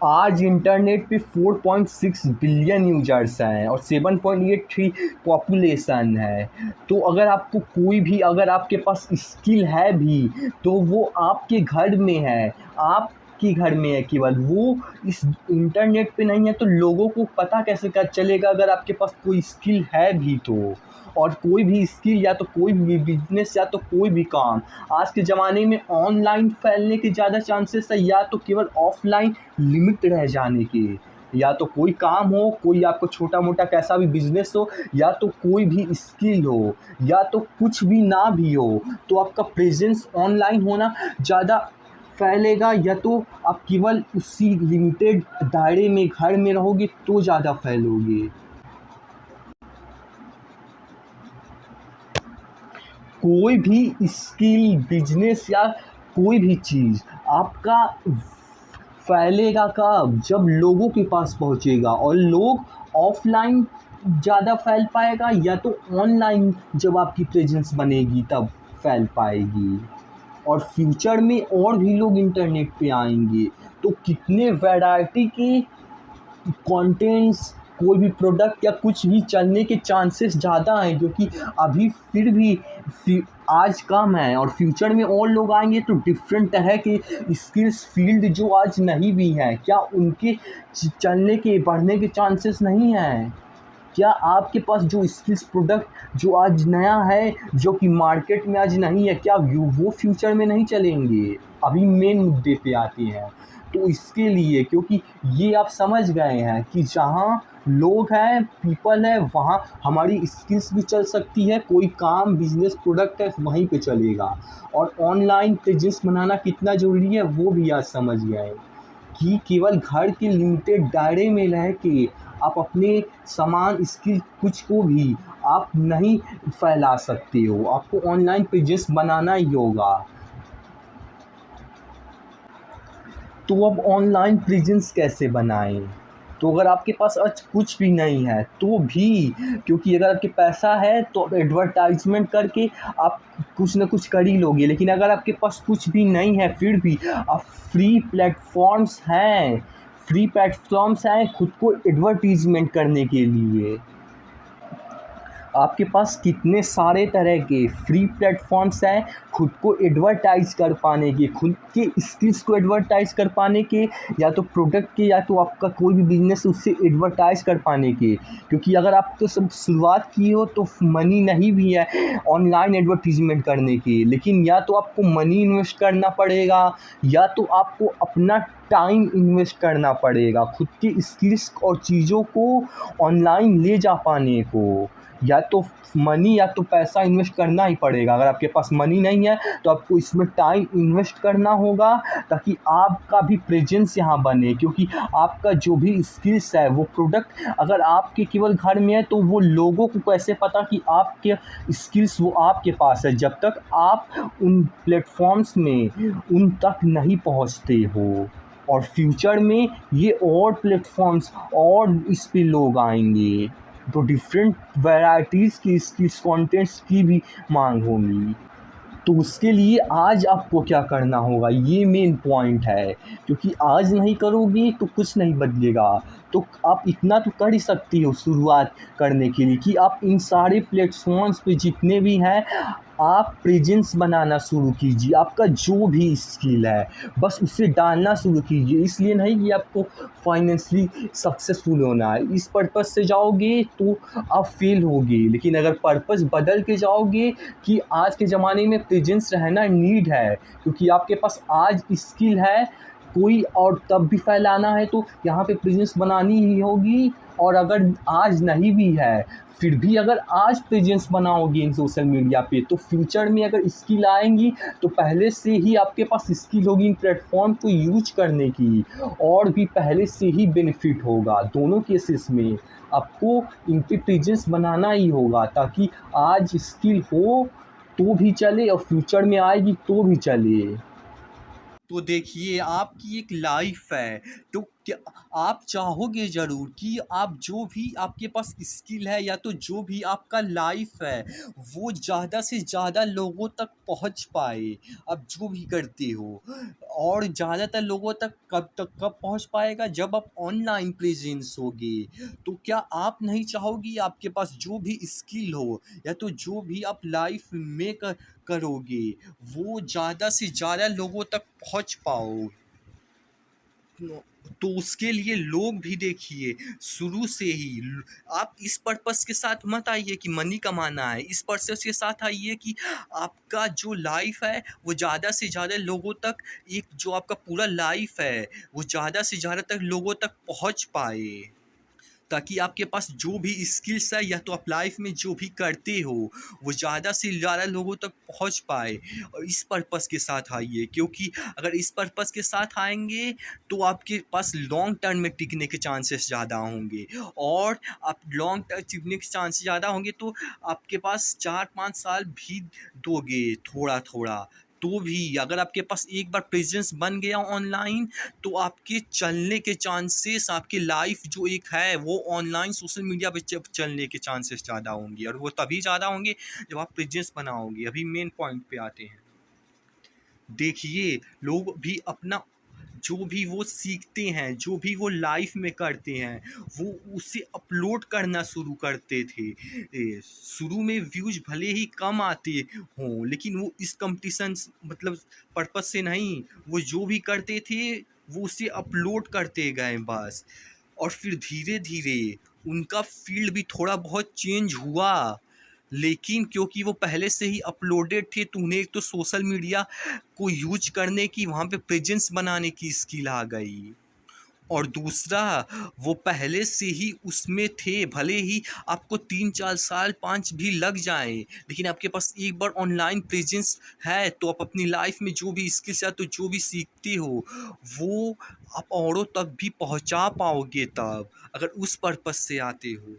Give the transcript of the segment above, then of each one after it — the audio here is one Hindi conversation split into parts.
आज इंटरनेट पे 4.6 बिलियन यूजर्स हैं और 7.83 पॉपुलेशन है। तो अगर आपको कोई भी, अगर आपके पास स्किल है भी, तो वो आपके घर में है, आपके घर में है केवल, वो इस इंटरनेट पे नहीं है। तो लोगों को पता कैसे चलेगा अगर आपके पास कोई स्किल है भी तो? और कोई भी स्किल या तो कोई भी बिजनेस या तो कोई भी काम आज के ज़माने में ऑनलाइन फैलने के ज़्यादा चांसेस है या तो केवल ऑफलाइन लिमिट रह जाने के। या तो कोई काम हो, कोई आपको छोटा मोटा कैसा भी बिजनेस हो, या तो कोई भी स्किल हो, या तो कुछ भी ना भी हो, तो आपका प्रेजेंस ऑनलाइन होना ज़्यादा फैलेगा। या तो आप केवल उसी लिमिटेड दायरे में घर में रहोगे तो ज़्यादा फैलोगे। कोई भी स्किल, बिजनेस या कोई भी चीज़ आपका फैलेगा कब? जब लोगों के पास पहुंचेगा। और लोग ऑफलाइन ज़्यादा फैल पाएगा या तो ऑनलाइन जब आपकी प्रेजेंस बनेगी तब फैल पाएगी। और फ्यूचर में और भी लोग इंटरनेट पे आएंगे तो कितने वैरायटी के कंटेंट्स, कोई भी प्रोडक्ट या कुछ भी चलने के चांसेस ज़्यादा हैं, क्योंकि अभी फिर भी आज कम है और फ्यूचर में और लोग आएंगे तो डिफरेंट तरह के स्किल्स फील्ड जो आज नहीं भी हैं, क्या उनके चलने के, बढ़ने के चांसेस नहीं हैं? क्या आपके पास जो स्किल्स प्रोडक्ट जो आज नया है, जो कि मार्केट में आज नहीं है, क्या वो फ्यूचर में नहीं चलेंगे? अभी मेन मुद्दे पे आते हैं। तो इसके लिए, क्योंकि ये आप समझ गए हैं कि जहाँ लोग हैं, पीपल है, वहाँ हमारी स्किल्स भी चल सकती है। कोई काम, बिजनेस, प्रोडक्ट है, वहीं पे चलेगा। और ऑनलाइन प्रेजेंस बनाना कितना ज़रूरी है वो भी आज समझ गए कि केवल घर के लिमिटेड दायरे में रह के आप अपने सामान, स्किल कुछ को भी आप नहीं फैला सकते हो। आपको ऑनलाइन पेजेस बनाना ही होगा। तो अब ऑनलाइन प्रेजेंस कैसे बनाएं? तो अगर आपके पास आज कुछ भी नहीं है तो भी, क्योंकि अगर आपके पैसा है तो एडवर्टाइजमेंट करके आप कुछ ना कुछ कर ही लोगे। लेकिन अगर आपके पास कुछ भी नहीं है फिर भी आप फ्री प्लेटफॉर्म्स हैं खुद को एडवर्टीजमेंट करने के लिए। आपके पास कितने सारे तरह के फ्री प्लेटफॉर्म्स हैं खुद को एडवर्टाइज़ कर पाने के, खुद के स्किल्स को एडवर्टाइज़ कर पाने के, या तो प्रोडक्ट के, या तो आपका कोई भी बिजनेस उससे एडवर्टाइज़ कर पाने के। क्योंकि अगर आप तो सब शुरुआत की हो तो मनी नहीं भी है ऑनलाइन एडवर्टीजमेंट करने की, लेकिन या तो आपको मनी इन्वेस्ट करना पड़ेगा या तो आपको अपना टाइम इन्वेस्ट करना पड़ेगा खुद के स्किल्स और चीज़ों को ऑनलाइन ले जा पाने को। या तो मनी या तो पैसा इन्वेस्ट करना ही पड़ेगा। अगर आपके पास मनी नहीं है तो आपको इसमें टाइम इन्वेस्ट करना होगा ताकि आपका भी प्रेजेंस यहाँ बने। क्योंकि आपका जो भी स्किल्स है, वो प्रोडक्ट अगर आपके केवल घर में है तो वो लोगों को कैसे पता कि आपके स्किल्स वो आपके पास है, जब तक आप उन प्लेटफॉर्म्स में उन तक नहीं पहुँचते हो। और फ्यूचर में ये और प्लेटफॉर्म्स और इस पे लोग आएंगे तो डिफरेंट वैराइटीज़ की स्किल्स कंटेंट्स की भी मांग होगी। तो उसके लिए आज आपको क्या करना होगा, ये मेन पॉइंट है। क्योंकि आज नहीं करोगे तो कुछ नहीं बदलेगा। तो आप इतना तो कर ही सकती हो शुरुआत करने के लिए कि आप इन सारे प्लेटफॉर्म्स पे जितने भी हैं आप प्रेजेंस बनाना शुरू कीजिए। आपका जो भी स्किल है बस उसे डालना शुरू कीजिए। इसलिए नहीं कि आपको फाइनेंशियली सक्सेसफुल होना है, इस पर्पज़ से जाओगे तो आप फेल होगे। लेकिन अगर पर्पज़ बदल के जाओगे कि आज के ज़माने में प्रेजेंस रहना नीड है, क्योंकि आपके पास आज स्किल है कोई और तब भी फैलाना है तो यहाँ पे प्रेजेंस बनानी ही होगी। और अगर आज नहीं भी है फिर भी अगर आज प्रेजेंस बनाओगे इन सोशल मीडिया पे तो फ्यूचर में अगर स्किल आएंगी तो पहले से ही आपके पास स्किल होगी इन प्लेटफॉर्म को यूज करने की, और भी पहले से ही बेनिफिट होगा। दोनों केसेस में आपको इन पे प्रेजेंस बनाना ही होगा ताकि आज स्किल हो तो भी चले और फ्यूचर में आएगी तो भी चले। तो देखिए आपकी एक लाइफ है, तो क्या आप चाहोगे ज़रूर कि आप जो भी आपके पास स्किल है या तो जो भी आपका लाइफ है वो ज़्यादा से ज़्यादा लोगों तक पहुंच पाए। आप जो भी करते हो, और ज़्यादातर लोगों कब पहुंच पाएगा, जब आप ऑनलाइन प्रेजेंस होगे। तो क्या आप नहीं चाहोगी आपके पास जो भी स्किल हो या तो जो भी आप लाइफ में करोगे वो ज़्यादा से ज़्यादा लोगों तक पहुंच पाओ। तो उसके लिए लोग भी देखिए शुरू से ही आप इस पर्पस के साथ मत आइए कि मनी कमाना है, इस पर्पस के साथ आइए कि आपका जो लाइफ है वो ज़्यादा से ज़्यादा लोगों तक, एक जो आपका पूरा लाइफ है वो ज़्यादा से ज़्यादा तक लोगों तक पहुंच पाए, ताकि आपके पास जो भी स्किल्स है या तो आप लाइफ में जो भी करते हो वो ज़्यादा से ज़्यादा लोगों तक पहुंच पाए। और इस पर्पस के साथ आइए, क्योंकि अगर इस पर्पस के साथ आएंगे तो आपके पास लॉन्ग टर्म में टिकने के चांसेस ज़्यादा होंगे। और आप लॉन्ग टर्म टिकने के चांसेस ज़्यादा होंगे तो आपके पास 4-5 साल भी दोगे थोड़ा थोड़ा, तो भी अगर आपके पास एक बार प्रेजेंस बन गया ऑनलाइन तो आपके चलने के चांसेस, आपकी लाइफ जो एक है वो ऑनलाइन सोशल मीडिया पे चलने के चांसेस ज़्यादा होंगे, और वो तभी ज़्यादा होंगे जब आप प्रेजेंस बनाओगे। अभी मेन पॉइंट पे आते हैं। देखिए लोग भी अपना जो भी वो सीखते हैं, जो भी वो लाइफ में करते हैं वो उसे अपलोड करना शुरू करते थे। शुरू में व्यूज भले ही कम आते हों लेकिन वो इस कंपटीशन मतलब पर्पस से नहीं, वो जो भी करते थे वो उसे अपलोड करते गए बस। और फिर धीरे धीरे उनका फील्ड भी थोड़ा बहुत चेंज हुआ, लेकिन क्योंकि वो पहले से ही अपलोडेड थे तो उन्हें एक तो सोशल मीडिया को यूज करने की, वहाँ पे प्रेजेंस बनाने की स्किल आ गई। और दूसरा, वो पहले से ही उसमें थे, भले ही आपको 3-4 साल 5 भी लग जाए, लेकिन आपके पास एक बार ऑनलाइन प्रेजेंस है तो आप अपनी लाइफ में जो भी स्किल्स है तो जो भी सीखते हो वो आप औरों तक भी पहुंचा पाओगे तब, अगर उस पर्पस से आते हो।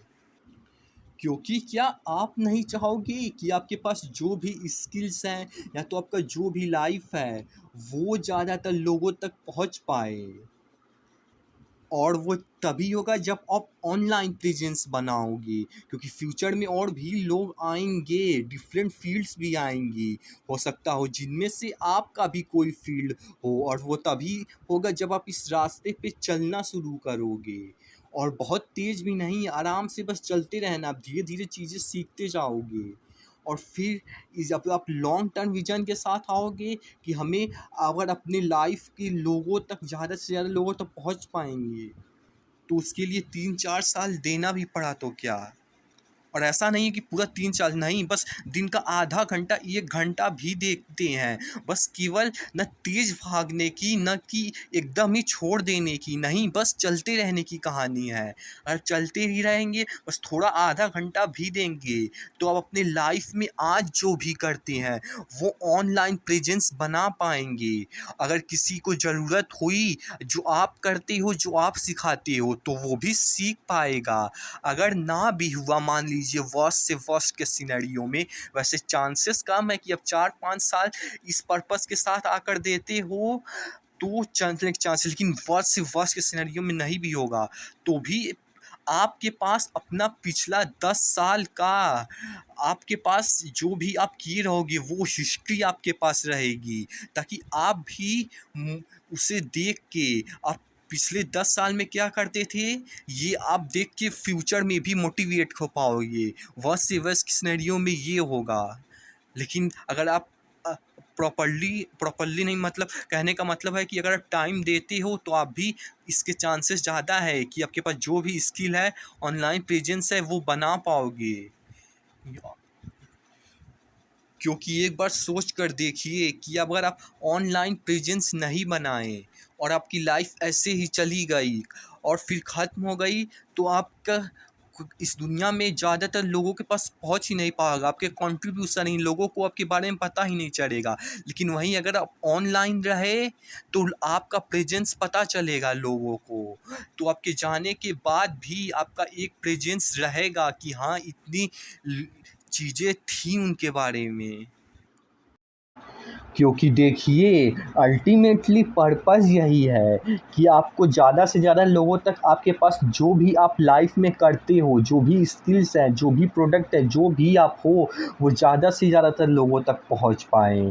क्योंकि क्या आप नहीं चाहोगे कि आपके पास जो भी स्किल्स हैं या तो आपका जो भी लाइफ है वो ज़्यादातर लोगों तक पहुंच पाए, और वो तभी होगा जब आप ऑनलाइन प्रेजेंस बनाओगे, क्योंकि फ्यूचर में और भी लोग आएंगे, डिफरेंट फील्ड्स भी आएंगी, हो सकता हो जिनमें से आपका भी कोई फील्ड हो, और वो तभी होगा जब आप इस रास्ते पे चलना शुरू करोगे। और बहुत तेज़ भी नहीं, आराम से बस चलते रहना, आप धीरे धीरे चीज़ें सीखते जाओगे। और फिर जब आप लॉन्ग टर्म विजन के साथ आओगे कि हमें अगर अपने लाइफ के लोगों तक, ज़्यादा से ज़्यादा लोगों तक पहुंच पाएंगे, तो उसके लिए 3-4 साल देना भी पड़ा तो क्या। और ऐसा नहीं है कि पूरा 3 साल नहीं, बस दिन का आधा घंटा 1 घंटा भी देखते हैं, बस केवल न तेज़ भागने की न कि एकदम ही छोड़ देने की, नहीं, बस चलते रहने की कहानी है। अगर चलते ही रहेंगे, बस थोड़ा आधा घंटा भी देंगे तो आप अपने लाइफ में आज जो भी करते हैं वो ऑनलाइन प्रेजेंस बना पाएंगे। अगर किसी को ज़रूरत हुई जो आप करते हो, जो आप सिखाते हो, तो वो भी सीख पाएगा। अगर ना भी हुआ, मान लीजिए वर्स्ट से वर्स्ट के सिनेरियो में, वैसे चांसेस कम है कि अब 4-5 साल इस पर्पस के साथ आकर देते हो तो चलने के चांसेस, लेकिन वर्स्ट से वर्स्ट के सिनेरियो में नहीं भी होगा तो भी आपके पास अपना पिछला 10 साल का, आपके पास जो भी आप किए रहोगे वो हिस्ट्री आपके पास रहेगी, ताकि आप भी उसे देख के आप पिछले 10 साल में क्या करते थे ये आप देख के फ्यूचर में भी मोटिवेट हो पाओगे। वर्स्ट से वर्स्ट सिनेरियो में ये होगा। लेकिन अगर आप प्रॉपर्ली नहीं, मतलब कहने का मतलब है कि अगर आप टाइम देते हो तो आप भी, इसके चांसेस ज़्यादा है कि आपके पास जो भी स्किल है, ऑनलाइन प्रेजेंस है, वो बना पाओगे। क्योंकि एक बार सोच कर देखिए कि अगर आप ऑनलाइन प्रेजेंस नहीं बनाए और आपकी लाइफ ऐसे ही चली गई और फिर ख़त्म हो गई, तो आपका इस दुनिया में ज़्यादातर लोगों के पास पहुंच ही नहीं पाएगा, आपके कंट्रीब्यूशन ही, लोगों को आपके बारे में पता ही नहीं चलेगा। लेकिन वहीं अगर आप ऑनलाइन रहे तो आपका प्रेजेंस पता चलेगा लोगों को, तो आपके जाने के बाद भी आपका एक प्रेजेंस रहेगा कि हाँ इतनी चीज़ें थी उनके बारे में। क्योंकि देखिए अल्टीमेटली पर्पज़ यही है कि आपको ज़्यादा से ज़्यादा लोगों तक आपके पास जो भी आप लाइफ में करते हो, जो भी स्किल्स हैं, जो भी प्रोडक्ट है, जो भी आप हो, वो ज़्यादा से ज़्यादातर लोगों तक पहुंच पाएँ।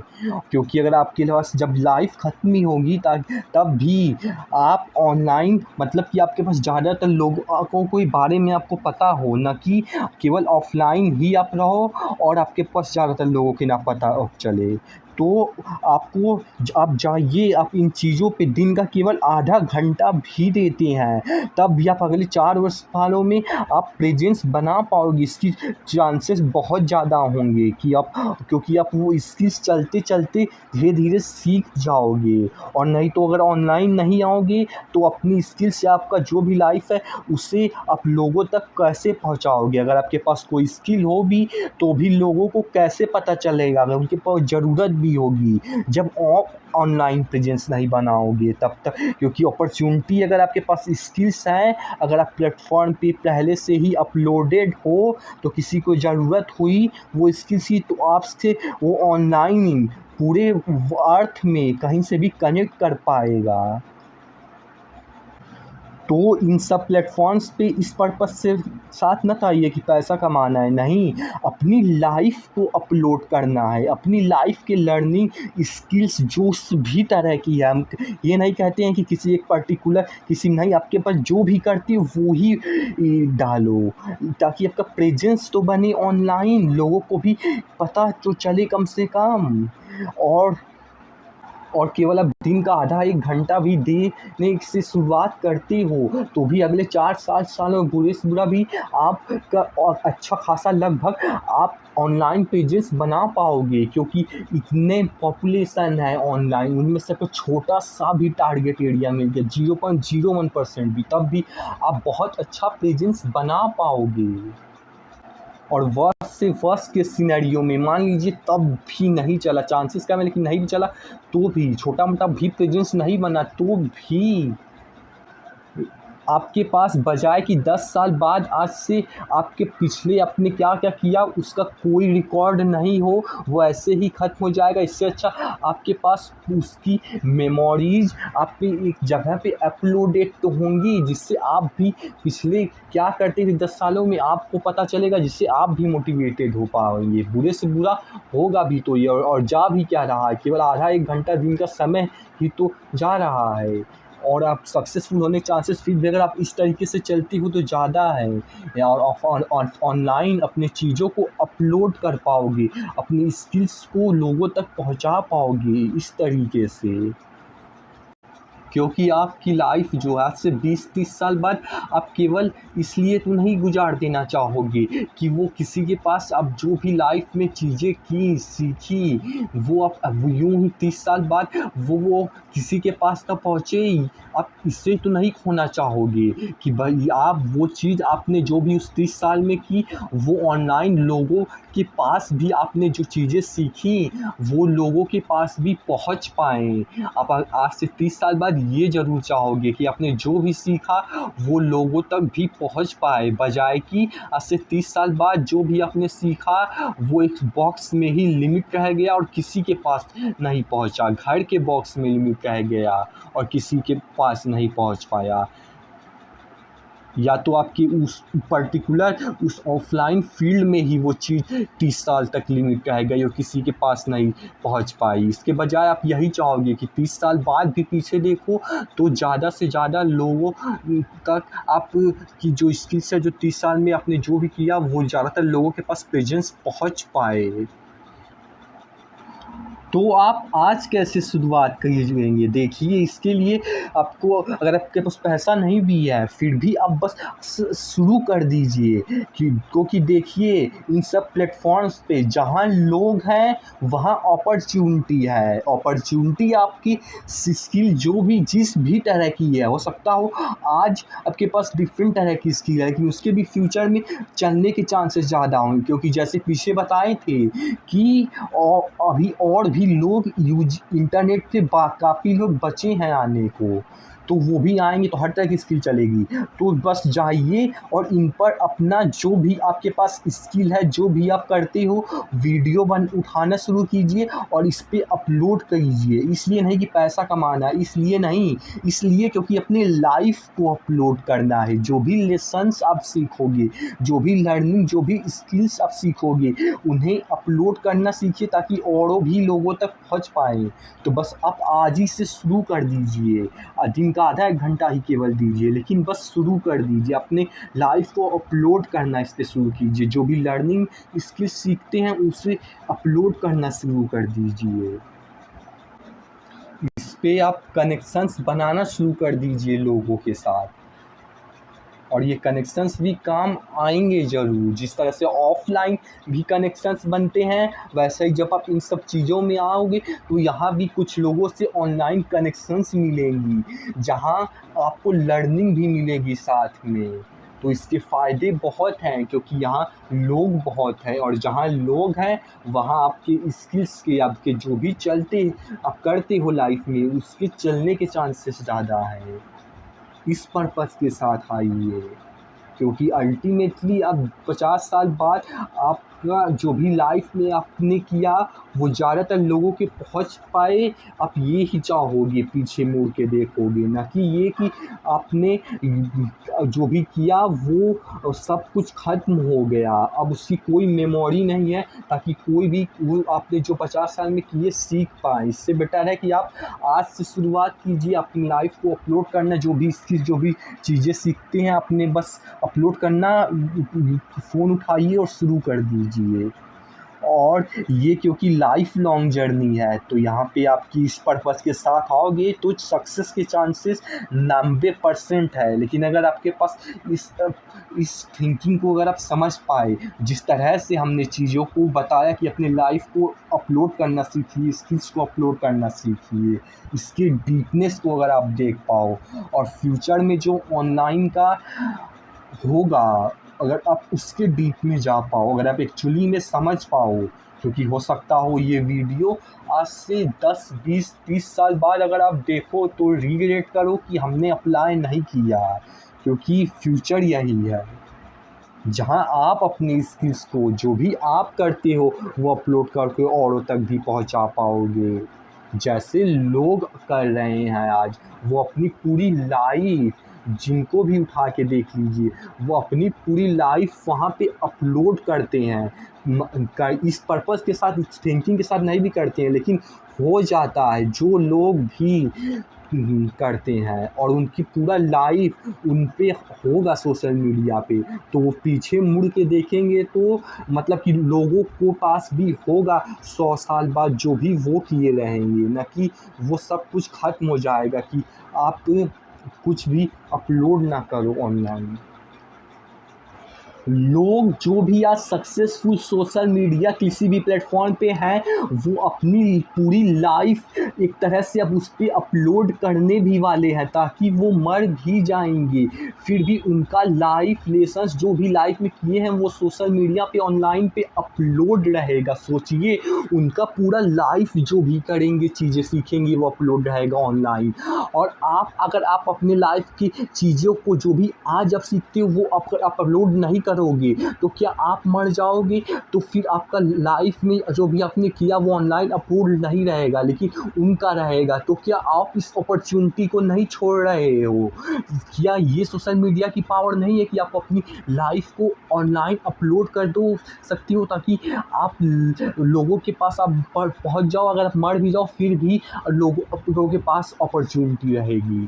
क्योंकि अगर आपके पास जब लाइफ ख़त्म ही होगी तब भी आप ऑनलाइन मतलब कि आपके पास ज़्यादातर लोगों को बारे में आपको पता हो, ना कि केवल ऑफ़लाइन ही आप रहो और आपके पास ज़्यादातर लोगों के ना पता चले। तो आपको आप जाइए, आप इन चीज़ों पे दिन का केवल आधा घंटा भी देते हैं, तब भी आप अगले 4 वर्ष सालों में आप प्रेजेंस बना पाओगे। इसकी चांसेस बहुत ज़्यादा होंगे कि आप, क्योंकि आप वो स्किल्स चलते-चलते धीरे-धीरे सीख जाओगे। और नहीं तो अगर ऑनलाइन नहीं आओगे तो अपनी स्किल्स या आपका जो भी लाइफ़ है उसे आप लोगों तक कैसे पहुँचाओगे? अगर आपके पास कोई स्किल हो भी तो भी लोगों को कैसे पता चलेगा? अगर उनके पास ज़रूरत भी होगी, जब आप ऑनलाइन प्रेजेंस नहीं बनाओगे तब तक। क्योंकि अपॉर्चुनिटी अगर आपके पास स्किल्स हैं, अगर आप प्लेटफ़ॉर्म पे पहले से ही अपलोडेड हो, तो किसी को ज़रूरत हुई वो स्किल्स की तो आपसे वो ऑनलाइन पूरे अर्थ में कहीं से भी कनेक्ट कर पाएगा। तो इन सब प्लेटफ़ॉर्म्स पे इस पर्पज़ से साथ मत आइए कि पैसा कमाना है, नहीं, अपनी लाइफ़ को अपलोड करना है, अपनी लाइफ़ के लर्निंग स्किल्स जो भी तरह की है। हम ये नहीं कहते हैं कि किसी एक पर्टिकुलर किसी नहीं, आपके पास जो भी करती हो वो ही डालो, ताकि आपका प्रेजेंस तो बने ऑनलाइन, लोगों को भी पता तो चले कम से कम। और केवल आप दिन का आधा 1 घंटा भी देने से शुरुआत करते हो, तो भी अगले 4 सालों में बुरे से बुरा भी आपका और अच्छा खासा लगभग आप ऑनलाइन पेजेस बना पाओगे। क्योंकि इतने पॉपुलेशन है ऑनलाइन, उनमें से आपको छोटा-सा भी टारगेट एरिया मिल गया 0.01% भी, तब भी आप बहुत अच्छा प्रेजेंस बना पाओगे। और वर्स्ट से वर्स्ट के सिनेरियो में मान लीजिए तब भी नहीं चला, चांसेस कम है लेकिन नहीं भी चला, तो भी छोटा-मोटा भी प्रेजेंस नहीं बना, तो भी आपके पास बजाय कि 10 साल बाद आज से आपके पिछले आपने क्या-क्या किया उसका कोई रिकॉर्ड नहीं हो, वो ऐसे ही ख़त्म हो जाएगा। इससे अच्छा आपके पास उसकी मेमोरीज़ आपकी एक जगह पे अपलोडेड तो होंगी, जिससे आप भी पिछले क्या करते थे 10 सालों में आपको पता चलेगा, जिससे आप भी मोटिवेटेड हो पाएँगे। बुरे से बुरा होगा भी तो ये, और जा भी क्या रहा है, केवल आधा 1 घंटा दिन का समय ही तो जा रहा है। और आप सक्सेसफुल होने के चांसेस फिर भी अगर आप इस तरीके से चलती हो तो ज़्यादा है। या और ऑनलाइन अपनी चीज़ों को अपलोड कर पाओगे, अपनी स्किल्स को लोगों तक पहुंचा पाओगे इस तरीके से। क्योंकि आपकी लाइफ जो है आज से 20-30 साल बाद आप केवल इसलिए तो नहीं गुजार देना चाहोगे कि वो किसी के पास आप जो भी लाइफ में चीज़ें की सीखी वो आप अब यूं ही 30 साल बाद वो किसी के पास तक पहुँचे ही। आप इससे तो नहीं खोना चाहोगे कि भाई आप वो चीज़ आपने जो भी उस 30 साल में की वो ऑनलाइन लोगों के पास भी आपने जो चीज़ें सीखी वो लोगों के पास भी पहुंच पाएँ। आप आज से 30 साल बाद ये ज़रूर चाहोगे कि आपने जो भी सीखा वो लोगों तक भी पहुंच पाए, बजाय कि आज से 30 साल बाद जो भी आपने सीखा वो एक बॉक्स में ही लिमिट रह गया और किसी के पास नहीं पहुंचा, घर के बॉक्स में लिमिट रह गया और किसी के पास नहीं पहुंच पाया। या तो आपकी उस पर्टिकुलर उस ऑफ़लाइन फ़ील्ड में ही वो चीज़ 30 साल तक लिमिट रह गई और किसी के पास नहीं पहुंच पाई। इसके बजाय आप यही चाहोगे कि 30 साल बाद भी पीछे देखो तो ज़्यादा से ज़्यादा लोगों तक आप की जो स्किल्स है, जो 30 साल में आपने जो भी किया वो ज़्यादातर लोगों के पास प्रेज़ेंस पहुंच पाए। तो आप आज कैसे शुरुआत करेंगे? देखिए इसके लिए आपको, अगर आपके पास पैसा नहीं भी है फिर भी आप बस शुरू कर दीजिए। क्योंकि देखिए इन सब प्लेटफॉर्म्स पे जहाँ लोग हैं वहाँ अपॉर्चुनिटी है। अपॉर्चुनिटी आपकी स्किल जो भी जिस भी तरह की है, हो सकता हो आज आपके पास डिफरेंट तरह की स्किल है लेकिन उसके भी फ्यूचर में चलने के चांसेस ज़्यादा होंगे। क्योंकि जैसे पीछे बताए थे कि अभी और भी लोग यूज इंटरनेट से काफ़ी लोग बचे हैं आने को। तो वो भी आएँगे, तो हर तरह की स्किल चलेगी। तो बस जाइए और इन पर अपना जो भी आपके पास स्किल है, जो भी आप करते हो, वीडियो उठाना शुरू कीजिए और इस पे अपलोड कीजिए। इसलिए नहीं कि पैसा कमाना है, इसलिए नहीं, इसलिए क्योंकि अपनी लाइफ़ को अपलोड करना है। जो भी लेसन्स आप सीखोगे, जो भी लर्निंग, जो भी स्किल्स आप सीखोगे, उन्हें अपलोड करना सीखिए ताकि औरों भी लोगों तक पहुँच पाएँ। तो बस आप आज ही से शुरू कर दीजिए। दिन का आधा 1 घंटा ही केवल दीजिए, लेकिन बस शुरू कर दीजिए। अपने लाइफ़ को अपलोड करना इस पे शुरू कीजिए। जो भी लर्निंग स्किल्स सीखते हैं उसे अपलोड करना शुरू कर दीजिए। इस पे आप कनेक्शंस बनाना शुरू कर दीजिए लोगों के साथ, और ये कनेक्शंस भी काम आएंगे ज़रूर। जिस तरह से ऑफ़लाइन भी कनेक्शंस बनते हैं, वैसे ही जब आप इन सब चीज़ों में आओगे तो यहाँ भी कुछ लोगों से ऑनलाइन कनेक्शंस मिलेंगी, जहाँ आपको लर्निंग भी मिलेगी साथ में। तो इसके फ़ायदे बहुत हैं, क्योंकि यहाँ लोग बहुत हैं, और जहाँ लोग हैं वहाँ आपके स्किल्स के, आपके जो भी आप करते हो लाइफ में, उसके चलने के चांसेस ज़्यादा हैं। इस पर्पज़ के साथ आइए, क्योंकि अल्टीमेटली अब 50 साल बाद आपका जो भी लाइफ में आपने किया वो ज़्यादातर लोगों के पहुंच पाए, आप ये ही चाहोगे, पीछे मुड़ के देखोगे, ना कि ये कि आपने जो भी किया वो सब कुछ ख़त्म हो गया, अब उसकी कोई मेमोरी नहीं है, ताकि कोई भी वो आपने जो 50 साल में किए सीख पाए। इससे बेटर है कि आप आज से शुरुआत कीजिए अपनी लाइफ को अपलोड करना, जो भी स्किल, जो भी चीज़ें सीखते हैं आपने बस अपलोड करना, फ़ोन उठाइए और शुरू कर दीजिए। और ये क्योंकि लाइफ लॉन्ग जर्नी है, तो यहाँ पे आपकी इस पर्पज़ के साथ आओगे तो सक्सेस के चांसेस 90% है। लेकिन अगर आपके पास इस थिंकिंग को अगर आप समझ पाए, जिस तरह से हमने चीज़ों को बताया कि अपने लाइफ को अपलोड करना सीखिए, स्किल्स को अपलोड करना सीखिए, इसके डीपनेस को अगर आप देख पाओ, और फ्यूचर में जो ऑनलाइन का होगा, अगर आप उसके डीप में जा पाओ, अगर आप एक्चुअली में समझ पाओ, क्योंकि हो सकता हो ये वीडियो आज से 10, 20, 30 साल बाद अगर आप देखो तो रिग्रेट करो कि हमने अप्लाई नहीं किया, क्योंकि फ्यूचर यही है जहां आप अपनी स्किल्स को, जो भी आप करते हो, वो अपलोड करके औरों तक भी पहुंचा पाओगे। जैसे लोग कर रहे हैं आज, वो अपनी पूरी लाइफ, जिनको भी उठा के देख लीजिए, वो अपनी पूरी लाइफ वहाँ पे अपलोड करते हैं। इस पर्पज़ के साथ, इस थिंकिंग के साथ नहीं भी करते हैं, लेकिन हो जाता है। जो लोग भी करते हैं और उनकी पूरा लाइफ उन पे होगा सोशल मीडिया पे, तो वो पीछे मुड़ के देखेंगे तो मतलब कि लोगों को पास भी होगा 100 साल बाद जो भी वो किए रहेंगे, ना कि वो सब कुछ ख़त्म हो जाएगा कि आप कुछ भी अपलोड ना करो ऑनलाइन। लोग जो भी आज सक्सेसफुल सोशल मीडिया किसी भी प्लेटफॉर्म पे हैं, वो अपनी पूरी लाइफ एक तरह से अब उस पे अपलोड करने भी वाले हैं, ताकि वो मर भी जाएंगे फिर भी उनका लाइफ लेसन्स जो भी लाइफ में किए हैं वो सोशल मीडिया पे, ऑनलाइन पे अपलोड रहेगा। सोचिए, उनका पूरा लाइफ जो भी करेंगे, चीज़ें सीखेंगे, वो अपलोड रहेगा ऑनलाइन। और अगर आप अपने लाइफ की चीज़ों को, जो भी आज आप सीखते हो, वो आप अपलोड नहीं करोगे तो क्या आप मर जाओगे? तो फिर आपका लाइफ में जो भी आपने किया वो ऑनलाइन अपलोड नहीं रहेगा, लेकिन उनका रहेगा। तो क्या आप इस अपॉर्चुनिटी को नहीं छोड़ रहे हो? क्या ये सोशल मीडिया की पावर नहीं है कि आप अपनी लाइफ को ऑनलाइन अपलोड कर दो सकती हो, ताकि आप लोगों के पास आप पहुंच जाओ। अगर आप मर भी जाओ फिर भी लोगों के पास अपॉर्चुनिटी रहेगी।